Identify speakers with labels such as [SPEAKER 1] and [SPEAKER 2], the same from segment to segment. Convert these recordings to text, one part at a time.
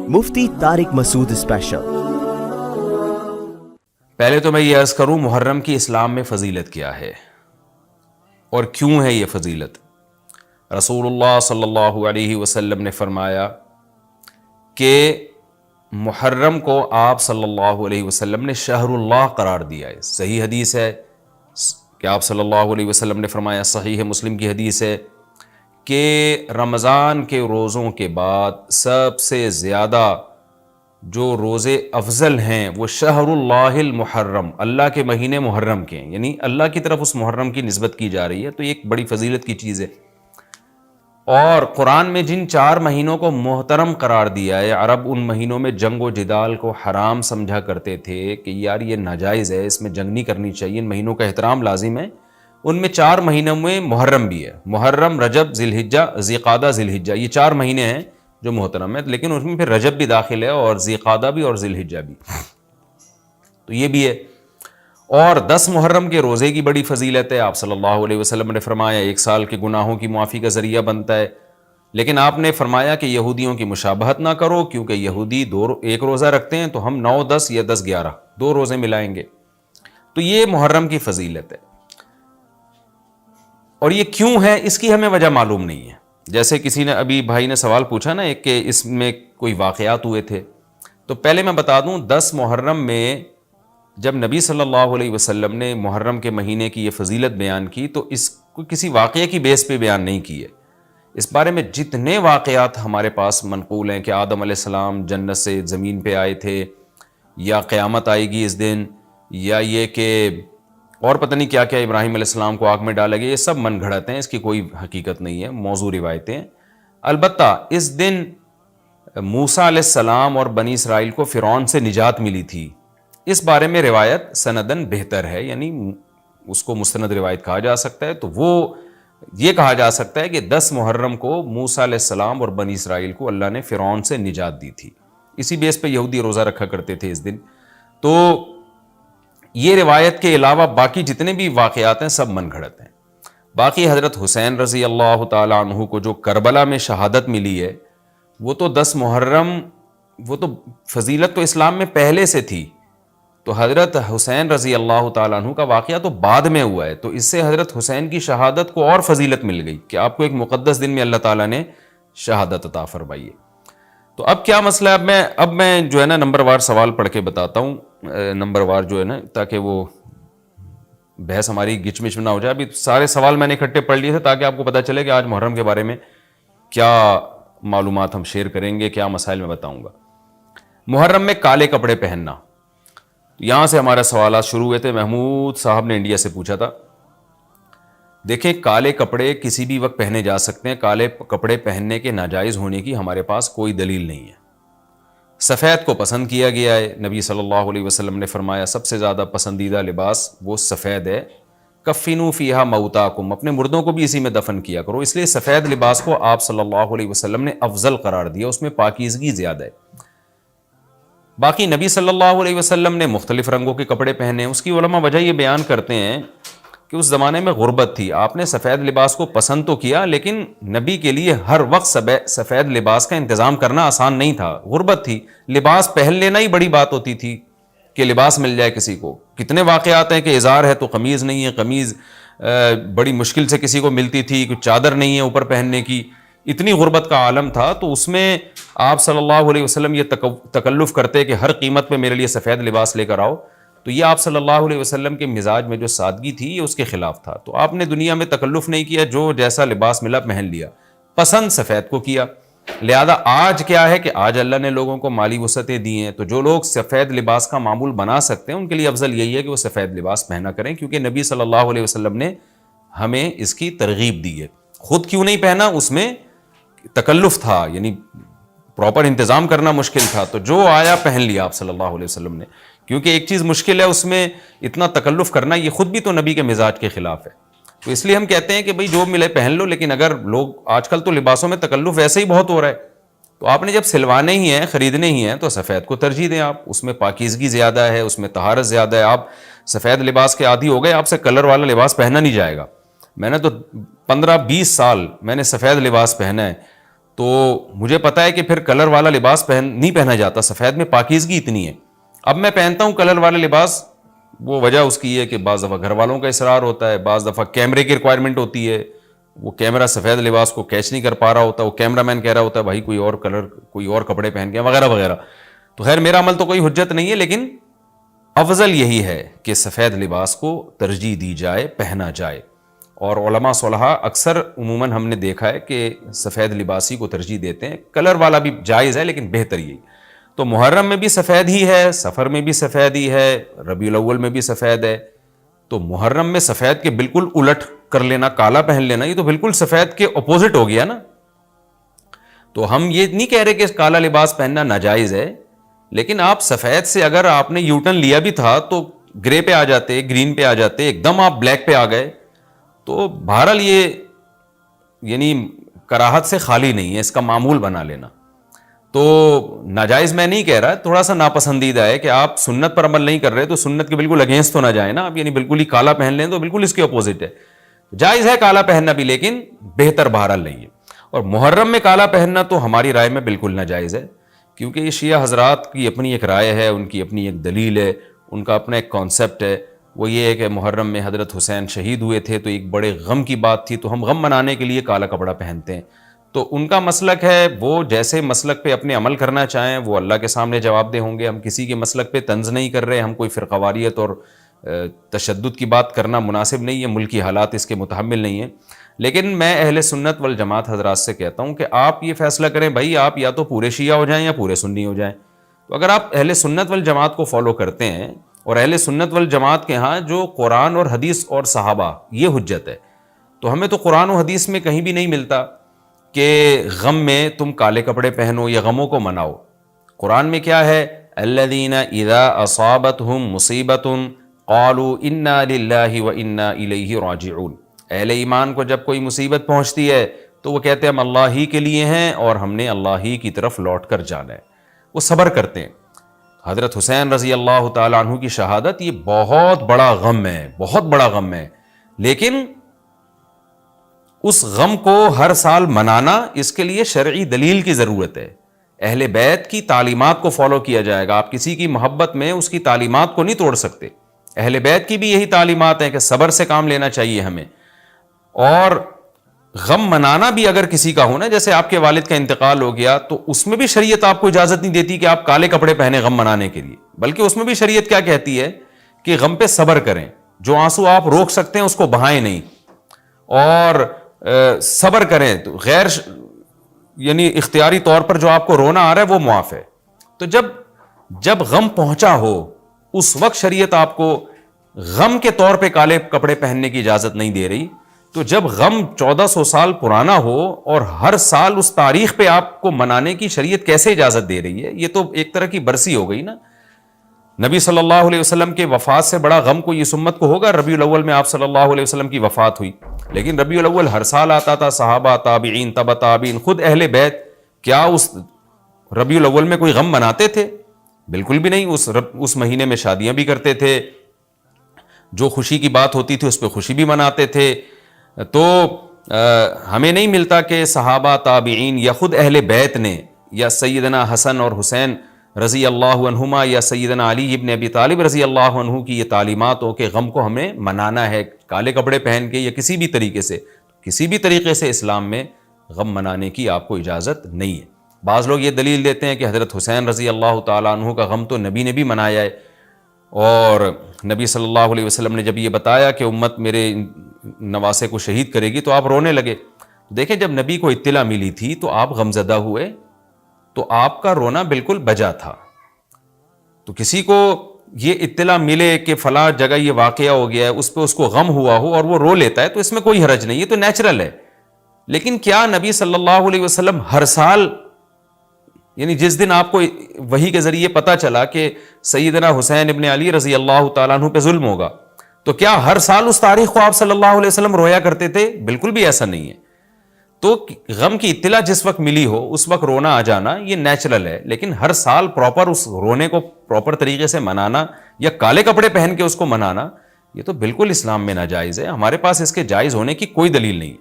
[SPEAKER 1] مفتی طارق مسعود special.
[SPEAKER 2] پہلے تو میں یہ عرض کروں محرم کی اسلام میں فضیلت کیا ہے اور کیوں ہے یہ فضیلت۔ رسول اللہ صلی اللہ علیہ وسلم نے فرمایا کہ محرم کو آپ صلی اللہ علیہ وسلم نے شہر اللہ قرار دیا ہے۔ صحیح حدیث ہے کہ آپ صلی اللہ علیہ وسلم نے فرمایا، صحیح مسلم کی حدیث ہے کہ رمضان کے روزوں کے بعد سب سے زیادہ جو روزے افضل ہیں وہ شہر اللہ المحرم، اللہ کے مہینے محرم کے ہیں، یعنی اللہ کی طرف اس محرم کی نسبت کی جا رہی ہے، تو یہ ایک بڑی فضیلت کی چیز ہے۔ اور قرآن میں جن 4 مہینوں کو محترم قرار دیا ہے، عرب ان مہینوں میں جنگ و جدال کو حرام سمجھا کرتے تھے کہ یار یہ ناجائز ہے، اس میں جنگ نہیں کرنی چاہیے، ان مہینوں کا احترام لازم ہے۔ ان میں 4 مہینوں میں محرم بھی ہے، محرم، رجب، ذی الحجہ، ذی قعدہ، ذی الحجہ، یہ 4 مہینے ہیں جو محترم ہے، لیکن اس میں پھر رجب بھی داخل ہے اور ذی قعدہ بھی اور ذی الحجہ بھی، تو یہ بھی ہے۔ اور 10 محرم کے روزے کی بڑی فضیلت ہے۔ آپ صلی اللہ علیہ وسلم نے فرمایا 1 سال کے گناہوں کی معافی کا ذریعہ بنتا ہے، لیکن آپ نے فرمایا کہ یہودیوں کی مشابہت نہ کرو، کیونکہ یہودی 1 روزہ رکھتے ہیں تو ہم 9، 10 یا 10، 11 2 روزے ملائیں گے، تو یہ محرم کی فضیلت ہے۔ اور یہ کیوں ہے اس کی ہمیں وجہ معلوم نہیں ہے۔ جیسے کسی نے ابھی بھائی نے سوال پوچھا نا ایک کہ اس میں کوئی واقعات ہوئے تھے، تو پہلے میں بتا دوں 10 محرم میں جب نبی صلی اللہ علیہ وسلم نے محرم کے مہینے کی یہ فضیلت بیان کی تو اس کو کسی واقعے کی بیس پہ بیان نہیں کی ہے۔ اس بارے میں جتنے واقعات ہمارے پاس منقول ہیں کہ آدم علیہ السلام جنت سے زمین پہ آئے تھے، یا قیامت آئے گی اس دن، یا یہ کہ اور پتہ نہیں کیا کیا، ابراہیم علیہ السلام کو آگ میں ڈالا گیا، یہ سب من گھڑت ہیں، اس کی کوئی حقیقت نہیں ہے، موضوع روایتیں ہیں۔ البتہ اس دن موسیٰ علیہ السلام اور بنی اسرائیل کو فرعون سے نجات ملی تھی، اس بارے میں روایت سندن بہتر ہے، یعنی اس کو مستند روایت کہا جا سکتا ہے۔ تو وہ یہ کہا جا سکتا ہے کہ 10 محرم کو موسیٰ علیہ السلام اور بنی اسرائیل کو اللہ نے فرعون سے نجات دی تھی، اسی بیس پہ یہودی روزہ رکھا کرتے تھے اس دن۔ تو یہ روایت کے علاوہ باقی جتنے بھی واقعات ہیں سب من گھڑت ہیں۔ باقی حضرت حسین رضی اللہ تعالیٰ عنہ کو جو کربلا میں شہادت ملی ہے، وہ تو 10 محرم، وہ تو فضیلت تو اسلام میں پہلے سے تھی، تو حضرت حسین رضی اللہ تعالیٰ عنہ کا واقعہ تو بعد میں ہوا ہے، تو اس سے حضرت حسین کی شہادت کو اور فضیلت مل گئی کہ آپ کو ایک مقدس دن میں اللہ تعالیٰ نے شہادت عطا فرمائی ہے۔ تو اب کیا مسئلہ ہے، اب میں جو ہے نا نمبر وار سوال پڑھ کے بتاتا ہوں، نمبر وار جو ہے نا، تاکہ وہ بحث ہماری گچ مچ نہ ہو جائے۔ ابھی سارے سوال میں نے اکٹھے پڑھ لیے تھے تاکہ آپ کو پتہ چلے کہ آج محرم کے بارے میں کیا معلومات ہم شیئر کریں گے، کیا مسائل میں بتاؤں گا۔ محرم میں کالے کپڑے پہننا، یہاں سے ہمارے سوالات شروع ہوئے تھے۔ محمود صاحب نے انڈیا سے پوچھا تھا۔ دیکھیں کالے کپڑے کسی بھی وقت پہنے جا سکتے ہیں، کالے کپڑے پہننے کے ناجائز ہونے کی ہمارے پاس کوئی دلیل نہیں ہے۔ سفید کو پسند کیا گیا ہے، نبی صلی اللہ علیہ وسلم نے فرمایا سب سے زیادہ پسندیدہ لباس وہ سفید ہے۔ کفنوا فیہا موتاکم، اپنے مردوں کو بھی اسی میں دفن کیا کرو، اس لیے سفید لباس کو آپ صلی اللہ علیہ وسلم نے افضل قرار دیا، اس میں پاکیزگی زیادہ ہے۔ باقی نبی صلی اللہ علیہ وسلم نے مختلف رنگوں کے کپڑے پہنے، اس کی علماء وجہ یہ بیان کرتے ہیں کہ اس زمانے میں غربت تھی، آپ نے سفید لباس کو پسند تو کیا، لیکن نبی کے لیے ہر وقت سفید لباس کا انتظام کرنا آسان نہیں تھا، غربت تھی، لباس پہن لینا ہی بڑی بات ہوتی تھی کہ لباس مل جائے کسی کو۔ کتنے واقعات ہیں کہ ازار ہے تو قمیض نہیں ہے، قمیض بڑی مشکل سے کسی کو ملتی تھی، کچھ چادر نہیں ہے اوپر پہننے کی، اتنی غربت کا عالم تھا، تو اس میں آپ صلی اللہ علیہ وسلم یہ تکلف کرتے کہ ہر قیمت پہ میرے لیے سفید لباس لے کر آؤ، تو یہ آپ صلی اللہ علیہ وسلم کے مزاج میں جو سادگی تھی یہ اس کے خلاف تھا۔ تو آپ نے دنیا میں تکلف نہیں کیا، جو جیسا لباس ملا پہن لیا، پسند سفید کو کیا۔ لہذا آج کیا ہے کہ آج اللہ نے لوگوں کو مالی وسعتیں دی ہیں، تو جو لوگ سفید لباس کا معمول بنا سکتے ہیں ان کے لیے افضل یہی ہے کہ وہ سفید لباس پہنا کریں، کیونکہ نبی صلی اللہ علیہ وسلم نے ہمیں اس کی ترغیب دی ہے۔ خود کیوں نہیں پہنا، اس میں تکلف تھا، یعنی پراپر انتظام کرنا مشکل تھا، تو جو آیا پہن لیا آپ صلی اللہ علیہ وسلم نے، کیونکہ ایک چیز مشکل ہے اس میں اتنا تکلف کرنا، یہ خود بھی تو نبی کے مزاج کے خلاف ہے۔ تو اس لیے ہم کہتے ہیں کہ بھئی جو ملے پہن لو، لیکن اگر لوگ آج کل تو لباسوں میں تکلف ویسے ہی بہت ہو رہا ہے، تو آپ نے جب سلوانے ہی ہیں، خریدنے ہی ہیں، تو سفید کو ترجیح دیں آپ، اس میں پاکیزگی زیادہ ہے، اس میں طہارت زیادہ ہے۔ آپ سفید لباس کے عادی ہو گئے، آپ سے کلر والا لباس پہنا نہیں جائے گا۔ میں نے تو 15-20 سال میں نے سفید لباس پہنا ہے، تو مجھے پتا ہے کہ پھر کلر والا لباس نہیں پہنا جاتا، سفید میں پاکیزگی اتنی ہے. اب میں پہنتا ہوں کلر والا لباس، وہ وجہ اس کی ہے کہ بعض دفعہ گھر والوں کا اصرار ہوتا ہے، بعض دفعہ کیمرے کی ریکوائرمنٹ ہوتی ہے، وہ کیمرہ سفید لباس کو کیچ نہیں کر پا رہا ہوتا، وہ کیمرہ مین کہہ رہا ہوتا ہے بھائی کوئی اور کلر، کوئی اور کپڑے پہن کے وغیرہ وغیرہ. تو خیر میرا عمل تو کوئی حجت نہیں ہے، لیکن افضل یہی ہے کہ سفید لباس کو ترجیح دی جائے، پہنا جائے. اور علماء صلحاء اکثر عموماً ہم نے دیکھا ہے کہ سفید لباسی کو ترجیح دیتے ہیں. کلر والا بھی جائز ہے لیکن بہتر یہی. تو محرم میں بھی سفید ہی ہے، سفر میں بھی سفید ہی ہے، ربیع الاول میں بھی سفید ہے. تو محرم میں سفید کے بالکل الٹ کر لینا، کالا پہن لینا، یہ تو بالکل سفید کے اپوزٹ ہو گیا نا. تو ہم یہ نہیں کہہ رہے کہ کالا لباس پہننا ناجائز ہے، لیکن آپ سفید سے اگر آپ نے یو ٹرن لیا بھی تھا تو گرے پہ آ جاتے، گرین پہ آ جاتے، ایک دم آپ بلیک پہ آ گئے، تو بہرحال یہ یعنی کراہت سے خالی نہیں ہے، اس کا معمول بنا لینا. تو ناجائز میں نہیں کہہ رہا، تھوڑا سا ناپسندیدہ ہے کہ آپ سنت پر عمل نہیں کر رہے تو سنت کے بالکل اگینسٹ تو نہ جائیں نا آپ، یعنی بالکل ہی کالا پہن لیں تو بالکل اس کے اپوزٹ ہے. جائز ہے کالا پہننا بھی، لیکن بہتر بہرحال نہیں ہے. اور محرم میں کالا پہننا تو ہماری رائے میں بالکل ناجائز ہے، کیونکہ یہ شیعہ حضرات کی اپنی ایک رائے ہے، ان کی اپنی ایک دلیل ہے، ان کا اپنا ایک کانسیپٹ ہے. وہ یہ ہے کہ محرم میں حضرت حسین شہید ہوئے تھے تو ایک بڑے غم کی بات تھی، تو ہم غم منانے کے لیے کالا کپڑا پہنتے ہیں. تو ان کا مسلک ہے، وہ جیسے مسلک پہ اپنے عمل کرنا چاہیں وہ اللہ کے سامنے جواب دہ ہوں گے. ہم کسی کے مسلک پہ طنز نہیں کر رہے، ہم کوئی فرقہ واریت اور تشدد کی بات کرنا مناسب نہیں ہے، ملکی حالات اس کے متحمل نہیں ہیں. لیکن میں اہل سنت والجماعت حضرات سے کہتا ہوں کہ آپ یہ فیصلہ کریں بھائی، آپ یا تو پورے شیعہ ہو جائیں یا پورے سنی ہو جائیں. تو اگر آپ اہل سنت والجماعت کو فالو کرتے ہیں، اور اہل سنت والجماعت کے ہاں جو قرآن اور حدیث اور صحابہ یہ حجت ہے، تو ہمیں تو قرآن و حدیث میں کہیں بھی نہیں ملتا کہ غم میں تم کالے کپڑے پہنو یا غموں کو مناؤ. قرآن میں کیا ہے؟ الذین اذا اصابتہم مصیبۃ قالوا انا للہ وانا الیہ راجعون. اہل ایمان کو جب کوئی مصیبت پہنچتی ہے تو وہ کہتے ہیں ہم اللہ ہی کے لیے ہیں اور ہم نے اللہ ہی کی طرف لوٹ کر جانا ہے. وہ صبر کرتے ہیں. حضرت حسین رضی اللہ تعالیٰ عنہ کی شہادت یہ بہت بڑا غم ہے، بہت بڑا غم ہے، لیکن اس غم کو ہر سال منانا، اس کے لیے شرعی دلیل کی ضرورت ہے. اہل بیت کی تعلیمات کو فالو کیا جائے گا. آپ کسی کی محبت میں اس کی تعلیمات کو نہیں توڑ سکتے. اہل بیت کی بھی یہی تعلیمات ہیں کہ صبر سے کام لینا چاہیے ہمیں. اور غم منانا بھی اگر کسی کا ہو نا، جیسے آپ کے والد کا انتقال ہو گیا، تو اس میں بھی شریعت آپ کو اجازت نہیں دیتی کہ آپ کالے کپڑے پہنے غم منانے کے لیے، بلکہ اس میں بھی شریعت کیا کہتی ہے کہ غم پہ صبر کریں. جو آنسو آپ روک سکتے ہیں اس کو بہائیں نہیں، اور صبر کریں. تو غیر یعنی اختیاری طور پر جو آپ کو رونا آ رہا ہے وہ معاف ہے. تو جب غم پہنچا ہو اس وقت شریعت آپ کو غم کے طور پہ کالے کپڑے پہننے کی اجازت نہیں دے رہی. تو جب غم 1400 سال پرانا ہو اور ہر سال اس تاریخ پہ آپ کو منانے کی شریعت کیسے اجازت دے رہی ہے؟ یہ تو ایک طرح کی برسی ہو گئی نا. نبی صلی اللہ علیہ وسلم کے وفات سے بڑا غم کو اس امت کو ہوگا؟ ربیع الاول میں آپ صلی اللہ علیہ وسلم کی وفات ہوئی، لیکن ربیع الاول ہر سال آتا تھا. صحابہ، تابعین، تبع تابعین، خود اہل بیت کیا اس ربیع الاول میں کوئی غم مناتے تھے؟ بالکل بھی نہیں. اس مہینے میں شادیاں بھی کرتے تھے، جو خوشی کی بات ہوتی تھی اس پہ خوشی بھی مناتے تھے. تو ہمیں نہیں ملتا کہ صحابہ، تابعین یا خود اہل بیت نے، یا سیدنا حسن اور حسین رضی اللہ عنہما یا سیدنا علی ابن ابی طالب رضی اللہ عنہ کی یہ تعلیمات ہو کہ غم کو ہمیں منانا ہے کالے کپڑے پہن کے یا کسی بھی طریقے سے. کسی بھی طریقے سے اسلام میں غم منانے کی آپ کو اجازت نہیں ہے. بعض لوگ یہ دلیل دیتے ہیں کہ حضرت حسین رضی اللہ تعالیٰ عنہ کا غم تو نبی نے بھی منایا ہے، اور نبی صلی اللہ علیہ وسلم نے جب یہ بتایا کہ امت میرے نواسے کو شہید کرے گی تو آپ رونے لگے. دیکھیں جب نبی کو اطلاع ملی تھی تو آپ غمزدہ ہوئے، تو آپ کا رونا بالکل بجا تھا. تو کسی کو یہ اطلاع ملے کہ فلاں جگہ یہ واقعہ ہو گیا ہے، اس پہ اس کو غم ہوا ہو اور وہ رو لیتا ہے، تو اس میں کوئی حرج نہیں، یہ تو نیچرل ہے. لیکن کیا نبی صلی اللہ علیہ وسلم ہر سال، یعنی جس دن آپ کو وحی کے ذریعے پتہ چلا کہ سیدنا حسین ابن علی رضی اللہ تعالیٰ عنہ پہ ظلم ہوگا، تو کیا ہر سال اس تاریخ کو آپ صلی اللہ علیہ وسلم رویا کرتے تھے؟ بالکل بھی ایسا نہیں ہے. تو غم کی اطلاع جس وقت ملی ہو اس وقت رونا آ جانا یہ نیچرل ہے، لیکن ہر سال پراپر اس رونے کو پراپر طریقے سے منانا یا کالے کپڑے پہن کے اس کو منانا، یہ تو بالکل اسلام میں ناجائز ہے. ہمارے پاس اس کے جائز ہونے کی کوئی دلیل نہیں.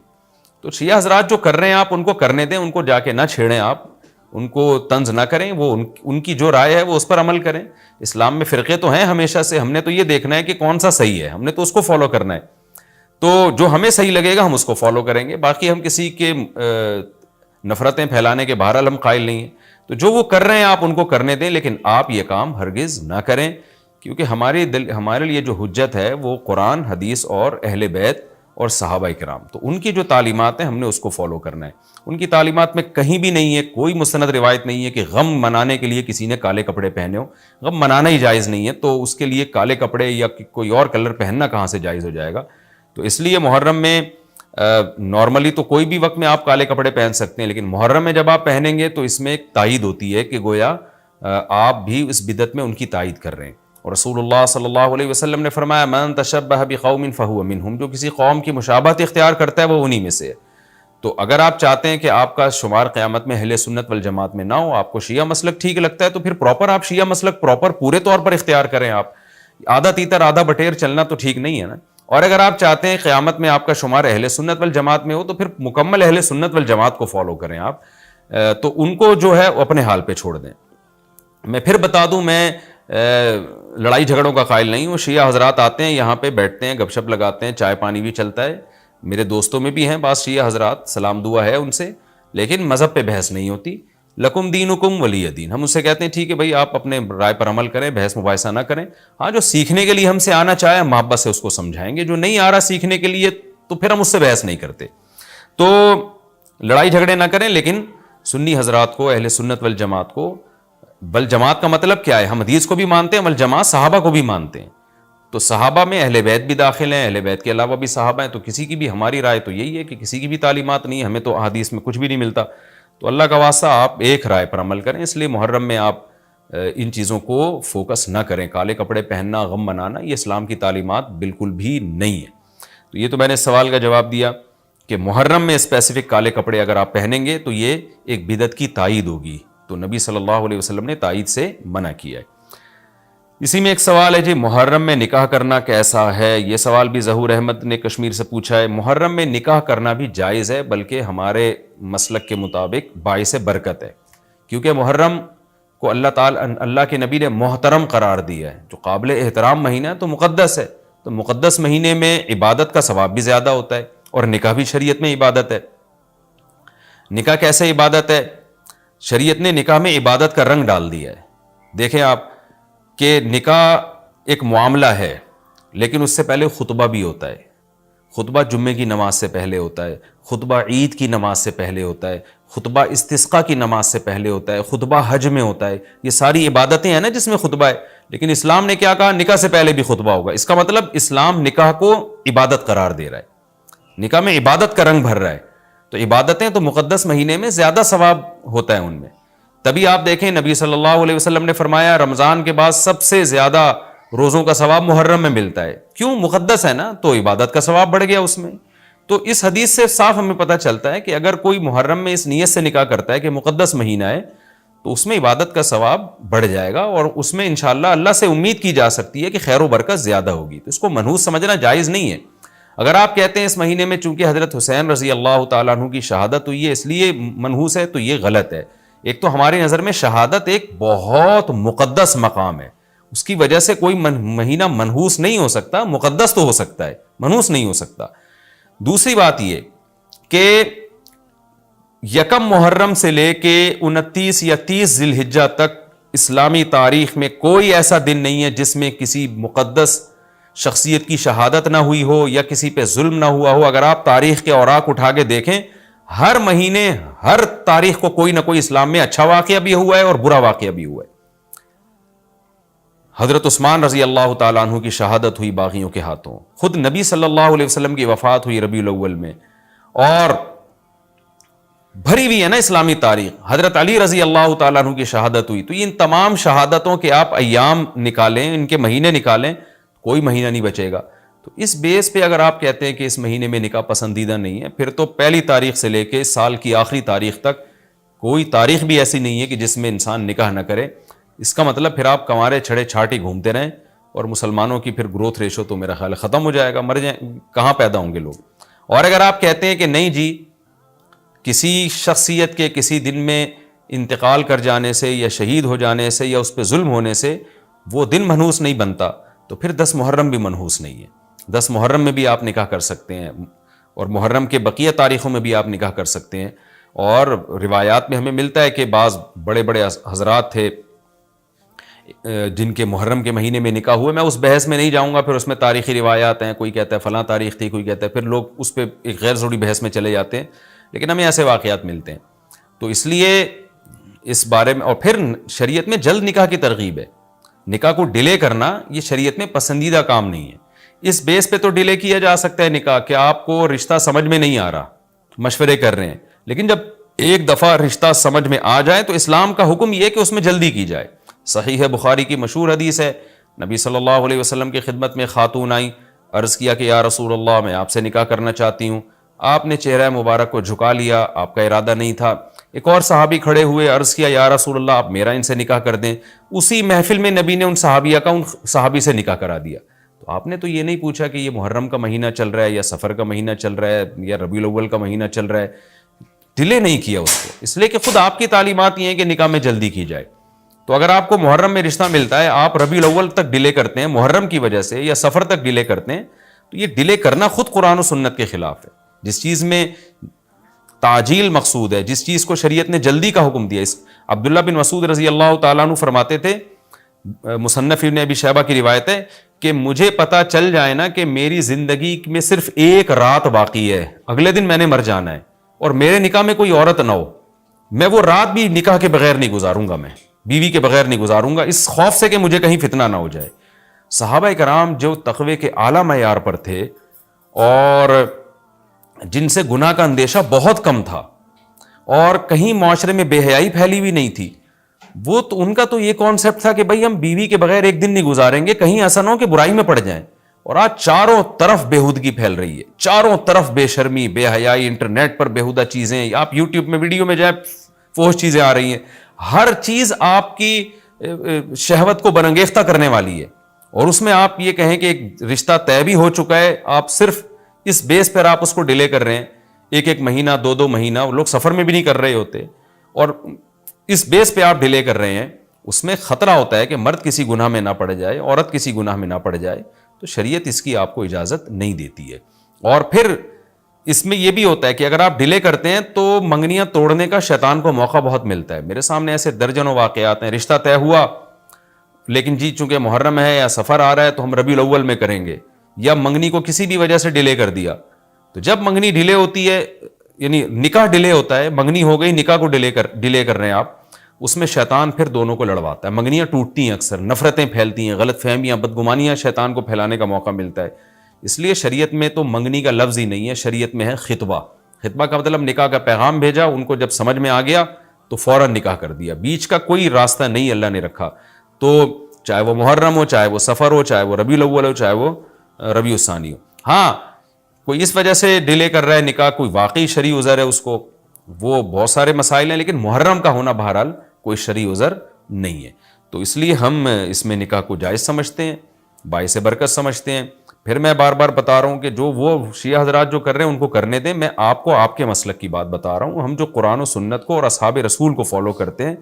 [SPEAKER 2] تو شیعہ حضرات جو کر رہے ہیں آپ ان کو کرنے دیں, ان کو جا کے نہ چھیڑیں, آپ ان کو طنز نہ کریں, وہ ان کی جو رائے ہے وہ اس پر عمل کریں. اسلام میں فرقے تو ہیں ہمیشہ سے, ہم نے تو یہ دیکھنا ہے کہ کون سا صحیح ہے, ہم نے تو اس کو فالو کرنا ہے. تو جو ہمیں صحیح لگے گا ہم اس کو فالو کریں گے. باقی ہم کسی کے نفرتیں پھیلانے کے بہرحال ہم قائل نہیں ہیں. تو جو وہ کر رہے ہیں آپ ان کو کرنے دیں, لیکن آپ یہ کام ہرگز نہ کریں, کیونکہ ہمارے لیے جو حجت ہے وہ قرآن, حدیث اور اہل بیت اور صحابہ کرام. تو ان کی جو تعلیمات ہیں ہم نے اس کو فالو کرنا ہے. ان کی تعلیمات میں کہیں بھی نہیں ہے, کوئی مستند روایت نہیں ہے کہ غم منانے کے لیے کسی نے کالے کپڑے پہنے ہو. غم منانا ہی جائز نہیں ہے, تو اس کے لیے کالے کپڑے یا کوئی اور کلر پہننا کہاں سے جائز ہو جائے گا. تو اس لیے محرم میں نارملی تو کوئی بھی وقت میں آپ کالے کپڑے پہن سکتے ہیں, لیکن محرم میں جب آپ پہنیں گے تو اس میں ایک تائید ہوتی ہے کہ گویا آپ بھی اس بدعت میں ان کی تائید کر رہے ہیں. اور رسول اللہ صلی اللہ علیہ وسلم نے فرمایا من تشبہ بقوم فہو منہم, جو کسی قوم کی مشابہت اختیار کرتا ہے وہ انہی میں سے ہے. تو اگر آپ چاہتے ہیں کہ آپ کا شمار قیامت میں اہل سنت والجماعت میں نہ ہو, آپ کو شیعہ مسلک ٹھیک لگتا ہے, تو پھر پراپر آپ شیعہ مسلک پراپر پورے طور پر اختیار کریں. آپ آدھا تیتر آدھا بٹیر چلنا تو ٹھیک نہیں ہے نا. اور اگر آپ چاہتے ہیں قیامت میں آپ کا شمار اہل سنت والجماعت میں ہو, تو پھر مکمل اہل سنت والجماعت کو فالو کریں آپ, تو ان کو جو ہے اپنے حال پہ چھوڑ دیں. میں پھر بتا دوں, میں لڑائی جھگڑوں کا قائل نہیں ہوں. شیعہ حضرات آتے ہیں یہاں پہ بیٹھتے ہیں, گپ شپ لگاتے ہیں, چائے پانی بھی چلتا ہے. میرے دوستوں میں بھی ہیں بعض شیعہ حضرات, سلام دعا ہے ان سے, لیکن مذہب پہ بحث نہیں ہوتی. لکم دینکم ولی دین, ہم ان سے کہتے ہیں ٹھیک ہے بھائی آپ اپنے رائے پر عمل کریں, بحث مباحثہ نہ کریں. ہاں جو سیکھنے کے لیے ہم سے آنا چاہے ہم محبت سے اس کو سمجھائیں گے, جو نہیں آ رہا سیکھنے کے لیے تو پھر ہم اس سے بحث نہیں کرتے. تو لڑائی جھگڑے نہ کریں, لیکن سنی حضرات کو, اہل سنت والجماعت کو, والجماعت کا مطلب کیا ہے, ہم حدیث کو بھی مانتے ہیں, والجماعت صحابہ کو بھی مانتے ہیں. تو صحابہ میں اہل بیت بھی داخل ہیں, اہل بیت کے علاوہ بھی صحابہ ہیں. تو کسی کی بھی, ہماری رائے تو یہی ہے کہ کسی کی بھی تعلیمات نہیں, ہمیں تو احادیث میں کچھ بھی نہیں ملتا. تو اللہ کا واسطہ آپ ایک رائے پر عمل کریں. اس لیے محرم میں آپ ان چیزوں کو فوکس نہ کریں. کالے کپڑے پہننا, غم منانا, یہ اسلام کی تعلیمات بالکل بھی نہیں ہے. تو یہ تو میں نے سوال کا جواب دیا کہ محرم میں اسپیسیفک کالے کپڑے اگر آپ پہنیں گے تو یہ ایک بدعت کی تائید ہوگی. تو نبی صلی اللہ علیہ وسلم نے تائید سے منع کیا ہے. اسی میں ایک سوال ہے جی, محرم میں نکاح کرنا کیسا ہے؟ یہ سوال بھی ظہور احمد نے کشمیر سے پوچھا ہے. محرم میں نکاح کرنا بھی جائز ہے, بلکہ ہمارے مسلک کے مطابق باعث برکت ہے, کیونکہ محرم کو اللہ کے نبی نے محترم قرار دیا ہے, جو قابل احترام مہینہ ہے, تو مقدس ہے. تو مقدس مہینے میں عبادت کا ثواب بھی زیادہ ہوتا ہے, اور نکاح بھی شریعت میں عبادت ہے. نکاح کیسے عبادت ہے؟ شریعت نے نکاح میں عبادت کا رنگ ڈال دیا ہے. دیکھیں آپ کہ نکاح ایک معاملہ ہے, لیکن اس سے پہلے خطبہ بھی ہوتا ہے. خطبہ جمعے کی نماز سے پہلے ہوتا ہے, خطبہ عید کی نماز سے پہلے ہوتا ہے, خطبہ استسقاء کی نماز سے پہلے ہوتا ہے, خطبہ حج میں ہوتا ہے. یہ ساری عبادتیں ہیں نا جس میں خطبہ ہے. لیکن اسلام نے کیا کہا, نکاح سے پہلے بھی خطبہ ہوگا. اس کا مطلب اسلام نکاح کو عبادت قرار دے رہا ہے, نکاح میں عبادت کا رنگ بھر رہا ہے. تو عبادتیں تو مقدس مہینے میں زیادہ ثواب ہوتا ہے ان میں. تبھی آپ دیکھیں نبی صلی اللہ علیہ وسلم نے فرمایا رمضان کے بعد سب سے زیادہ روزوں کا ثواب محرم میں ملتا ہے. کیوں؟ مقدس ہے نا, تو عبادت کا ثواب بڑھ گیا اس میں. تو اس حدیث سے صاف ہمیں پتہ چلتا ہے کہ اگر کوئی محرم میں اس نیت سے نکاح کرتا ہے کہ مقدس مہینہ ہے, تو اس میں عبادت کا ثواب بڑھ جائے گا, اور اس میں انشاءاللہ اللہ سے امید کی جا سکتی ہے کہ خیر و برکت زیادہ ہوگی. تو اس کو منحوس سمجھنا جائز نہیں ہے. اگر آپ کہتے ہیں اس مہینے میں چونکہ حضرت حسین رضی اللہ تعالیٰ عنہ کی شہادت ہوئی ہے اس لیے منحوس ہے, تو یہ غلط ہے. ایک تو ہماری نظر میں شہادت ایک بہت مقدس مقام ہے, اس کی وجہ سے کوئی مہینہ منحوس نہیں ہو سکتا. مقدس تو ہو سکتا ہے, منحوس نہیں ہو سکتا. دوسری بات یہ کہ یکم محرم سے لے کے 29 یا 30 ذی الحجہ تک اسلامی تاریخ میں کوئی ایسا دن نہیں ہے جس میں کسی مقدس شخصیت کی شہادت نہ ہوئی ہو یا کسی پہ ظلم نہ ہوا ہو. اگر آپ تاریخ کے اوراق اٹھا کے دیکھیں, ہر مہینے ہر تاریخ کو کوئی نہ کوئی اسلام میں اچھا واقعہ بھی ہوا ہے اور برا واقعہ بھی ہوا ہے. حضرت عثمان رضی اللہ تعالیٰ عنہ کی شہادت ہوئی باغیوں کے ہاتھوں, خود نبی صلی اللہ علیہ وسلم کی وفات ہوئی ربیع الاول میں, اور بھری ہوئی ہے نا اسلامی تاریخ. حضرت علی رضی اللہ تعالیٰ عنہ کی شہادت ہوئی. تو ان تمام شہادتوں کے آپ ایام نکالیں, ان کے مہینے نکالیں, کوئی مہینہ نہیں بچے گا. تو اس بیس پہ اگر آپ کہتے ہیں کہ اس مہینے میں نکاح پسندیدہ نہیں ہے, پھر تو پہلی تاریخ سے لے کے سال کی آخری تاریخ تک کوئی تاریخ بھی ایسی نہیں ہے کہ جس میں انسان نکاح نہ کرے. اس کا مطلب پھر آپ کنوارے چھڑے چھاٹی گھومتے رہیں, اور مسلمانوں کی پھر گروتھ ریشو تو میرا خیال ختم ہو جائے گا, مر جائیں, کہاں پیدا ہوں گے لوگ. اور اگر آپ کہتے ہیں کہ نہیں جی کسی شخصیت کے کسی دن میں انتقال کر جانے سے یا شہید ہو جانے سے یا اس پہ ظلم ہونے سے وہ دن منحوس نہیں بنتا، تو پھر 10 محرم بھی منحوس نہیں ہے۔ 10 محرم میں بھی آپ نکاح کر سکتے ہیں، اور محرم کے بقیہ تاریخوں میں بھی آپ نکاح کر سکتے ہیں۔ اور روایات میں ہمیں ملتا ہے کہ بعض بڑے بڑے حضرات تھے جن کے محرم کے مہینے میں نکاح ہوئے۔ میں اس بحث میں نہیں جاؤں گا، پھر اس میں تاریخی روایات ہیں، کوئی کہتا ہے فلاں تاریخ تھی، کوئی کہتا ہے، پھر لوگ اس پہ ایک غیر ضروری بحث میں چلے جاتے ہیں، لیکن ہمیں ایسے واقعات ملتے ہیں۔ تو اس لیے اس بارے میں، اور پھر شریعت میں جلد نکاح کی ترغیب ہے۔ نکاح کو ڈیلے کرنا یہ شریعت میں پسندیدہ کام نہیں ہے۔ اس بیس پہ تو ڈیلے کیا جا سکتا ہے نکاح کہ آپ کو رشتہ سمجھ میں نہیں آ رہا، مشورے کر رہے ہیں، لیکن جب ایک دفعہ رشتہ سمجھ میں آ جائے تو اسلام کا حکم یہ کہ اس میں جلدی کی جائے۔ صحیح بخاری کی مشہور حدیث ہے، نبی صلی اللہ علیہ وسلم کی خدمت میں خاتون آئیں، عرض کیا کہ یا رسول اللہ میں آپ سے نکاح کرنا چاہتی ہوں۔ آپ نے چہرہ مبارک کو جھکا لیا، آپ کا ارادہ نہیں تھا۔ ایک اور صحابی کھڑے ہوئے، عرض کیا یا رسول اللہ آپ میرا ان سے نکاح کر دیں۔ اسی محفل میں نبی نے ان صحابیہ کا ان صحابی سے نکاح کرا دیا۔ تو آپ نے تو یہ نہیں پوچھا کہ یہ محرم کا مہینہ چل رہا ہے یا سفر کا مہینہ چل رہا ہے یا ربیع الاول کا مہینہ چل رہا ہے، ڈیلے نہیں کیا اس کو، اس لیے کہ خود آپ کی تعلیمات یہ ہیں کہ نکاح میں جلدی کی جائے۔ تو اگر آپ کو محرم میں رشتہ ملتا ہے، آپ ربیع الاول تک ڈیلے کرتے ہیں محرم کی وجہ سے یا سفر تک ڈیلے کرتے ہیں، تو یہ ڈیلے کرنا خود قرآن و سنت کے خلاف ہے۔ جس چیز میں تعجیل مقصود ہے، جس چیز کو شریعت نے جلدی کا حکم دیا، عبداللہ بن مسعود رضی اللہ تعالیٰ عنہ فرماتے تھے، مصنف ابن ابی شیبہ کی روایت ہے کہ مجھے پتا چل جائے نا کہ میری زندگی میں صرف ایک رات باقی ہے، اگلے دن میں نے مر جانا ہے، اور میرے نکاح میں کوئی عورت نہ ہو، میں وہ رات بھی نکاح کے بغیر نہیں گزاروں گا، میں بیوی کے بغیر نہیں گزاروں گا، اس خوف سے کہ مجھے کہیں فتنہ نہ ہو جائے۔ صحابہ کرام جو تقوی کے اعلیٰ معیار پر تھے اور جن سے گناہ کا اندیشہ بہت کم تھا اور کہیں معاشرے میں بے حیائی پھیلی ہوئی نہیں تھی، وہ تو ان کا تو یہ کانسیپٹ تھا کہ بھائی ہم بیوی کے بغیر ایک دن نہیں گزاریں گے، کہیں ایسا نہ ہو کہ برائی میں پڑ جائیں۔ اور آج چاروں طرف بےہودگی پھیل رہی ہے، چاروں طرف بے شرمی، بے حیائی، انٹرنیٹ پر بےہودہ چیزیں، آپ یوٹیوب میں ویڈیو میں جائیں فحش چیزیں آ رہی ہیں، ہر چیز آپ کی شہوت کو برانگیختہ کرنے والی ہے، اور اس میں آپ یہ کہیں کہ ایک رشتہ طے بھی ہو چکا ہے، آپ صرف اس بیس پر آپ اس کو ڈیلے کر رہے ہیں، ایک مہینہ، دو مہینہ، لوگ سفر میں بھی نہیں کر رہے ہوتے، اور اس بیس پہ آپ ڈیلے کر رہے ہیں، اس میں خطرہ ہوتا ہے کہ مرد کسی گناہ میں نہ پڑ جائے، عورت کسی گناہ میں نہ پڑ جائے، تو شریعت اس کی آپ کو اجازت نہیں دیتی ہے۔ اور پھر اس میں یہ بھی ہوتا ہے کہ اگر آپ ڈیلے کرتے ہیں تو منگنیاں توڑنے کا شیطان کو موقع بہت ملتا ہے۔ میرے سامنے ایسے درجنوں واقعات ہیں، رشتہ طے ہوا لیکن جی چونکہ محرم ہے یا سفر آ رہا ہے تو ہم ربیع الاول میں کریں گے، یا منگنی کو کسی بھی وجہ سے ڈیلے کر دیا، تو جب منگنی ڈیلے ہوتی ہے، یعنی نکاح ڈیلے ہوتا ہے، منگنی ہو گئی، نکاح کو ڈیلے کر رہے ہیں آپ، اس میں شیطان پھر دونوں کو لڑواتا ہے، منگنیاں ٹوٹتی ہیں، اکثر نفرتیں پھیلتی ہیں، غلط فہمیاں، بدگمانیاں شیطان کو پھیلانے کا موقع ملتا ہے۔ اس لیے شریعت میں تو منگنی کا لفظ ہی نہیں ہے، شریعت میں ہے خطبہ۔ خطبہ کا مطلب نکاح کا پیغام بھیجا، ان کو جب سمجھ میں آ گیا تو فوراً نکاح کر دیا، بیچ کا کوئی راستہ نہیں اللہ نے رکھا۔ تو چاہے وہ محرم ہو، چاہے وہ سفر ہو، چاہے وہ ربیع الاول ہو، چاہے وہ ربیع الثانی ہو۔ ہاں کوئی اس وجہ سے ڈیلے کر رہا ہے نکاح، کوئی واقعی شرعی عذر ہے اس کو، وہ بہت سارے مسائل ہیں، لیکن محرم کا ہونا بہرحال کوئی شرعی عذر نہیں ہے، تو اس لیے ہم اس میں نکاح کو جائز سمجھتے ہیں، باعث برکت سمجھتے ہیں۔ پھر میں بار بار بتا رہا ہوں کہ جو وہ شیعہ حضرات جو کر رہے ہیں ان کو کرنے دیں، میں آپ کو آپ کے مسلک کی بات بتا رہا ہوں۔ ہم جو قرآن و سنت کو اور اصحاب رسول کو فالو کرتے ہیں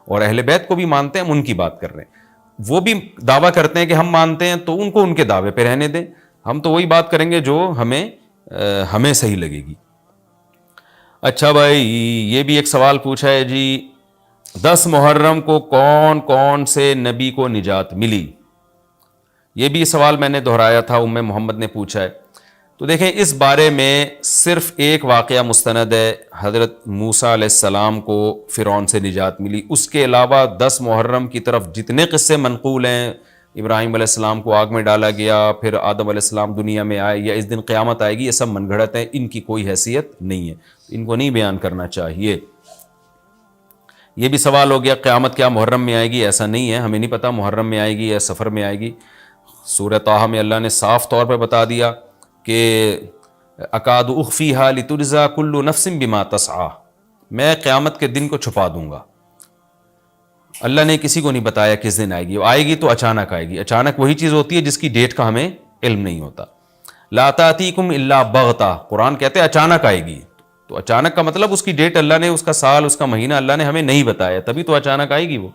[SPEAKER 2] اور اہل بیت کو بھی مانتے ہیں، ہم ان کی بات کر رہے ہیں۔ وہ بھی دعویٰ کرتے ہیں کہ ہم مانتے ہیں، تو ان کو ان کے دعوے پہ رہنے دیں، ہم تو وہی بات کریں گے جو ہمیں صحیح لگے گی۔ اچھا بھائی، یہ بھی ایک سوال پوچھا ہے جی، 10 محرم کو کون کون سے نبی کو نجات ملی؟ یہ بھی سوال میں نے دہرایا تھا، ام محمد نے پوچھا ہے۔ تو دیکھیں اس بارے میں صرف ایک واقعہ مستند ہے، حضرت موسیٰ علیہ السلام کو فرعون سے نجات ملی۔ اس کے علاوہ 10 محرم کی طرف جتنے قصے منقول ہیں، ابراہیم علیہ السلام کو آگ میں ڈالا گیا، پھر آدم علیہ السلام دنیا میں آئے، یا اس دن قیامت آئے گی، یہ سب من گھڑت ہیں، ان کی کوئی حیثیت نہیں ہے، ان کو نہیں بیان کرنا چاہیے۔ یہ بھی سوال ہو گیا قیامت کیا محرم میں آئے گی؟ ایسا نہیں ہے، ہمیں نہیں پتہ محرم میں آئے گی یا سفر میں آئے گی۔ سورہ طٰہٰ میں اللہ نے صاف طور پہ بتا دیا کہ اکاد اخفیہا لتجزی کل نفس بما تسعی، میں قیامت کے دن کو چھپا دوں گا۔ اللہ نے کسی کو نہیں بتایا کس دن آئے گی، آئے گی تو اچانک آئے گی۔ اچانک وہی چیز ہوتی ہے جس کی ڈیٹ کا ہمیں علم نہیں ہوتا۔ لا تأتیکم الا بغتہ، قرآن کہتے ہیں اچانک آئے گی، تو اچانک کا مطلب اس کی ڈیٹ اللہ نے، اس کا سال، اس کا مہینہ اللہ نے ہمیں نہیں بتایا، تبھی تو اچانک آئے گی وہ.